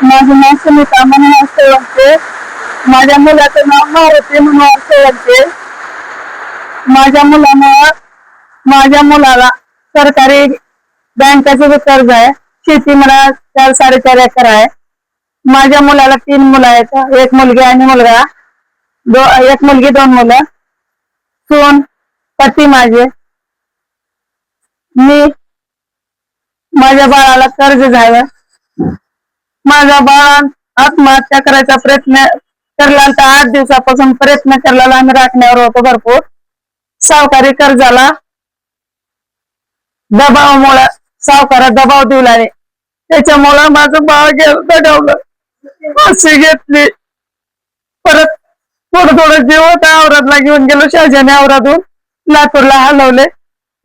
माझं नाव सुनीता मनोहर सोळंके. माझ्या मुलाचं नाव मारुती मनोहर सोळंके. माझ्या मुलाला सरकारी बँकेचं जे कर्ज आहे, शेती मला 4-4.5 एकर आहे. माझ्या मुलाला 3 मुलं आहेत, एक मुलगी आणि मुलगा. एक मुलगी 2 मुलं. सून, पती माझे. मी माझ्या बाळाला कर्ज झालं. माझा बाळ आत्महत्या करायचा प्रयत्न करला तर 8 दिवसापासून प्रयत्न करला. आम्ही राखण्यावर होतो भरपूर. सावकारी कर्जाला दबावामुळे सावकारा दबाव देऊ लागले, त्याच्यामुळं माझं बाळ दगावलं. फाशी घेतली. परत थोडं जीव होता, औरतला घेऊन गेलो. शाहजाने औरातून लातूरला हलवले.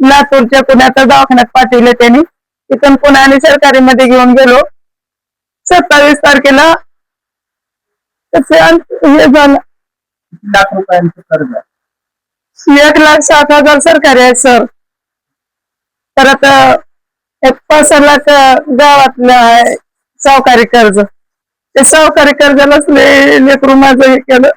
लातूरच्या पुण्याच्या दवाखान्यात पाठवले त्यांनी. तिथून पुण्याने सरकारी मध्ये घेऊन गेलो. 27 तारखेला हे झालं. लाख रुपयांचं कर्ज आहे. 1,07,000 सरकारी आहे सर. परत 5 लाख गावातलं आहे सावकारी कर्ज. ते सावकारी कर्जालाच लेकरू माझं हे केलं.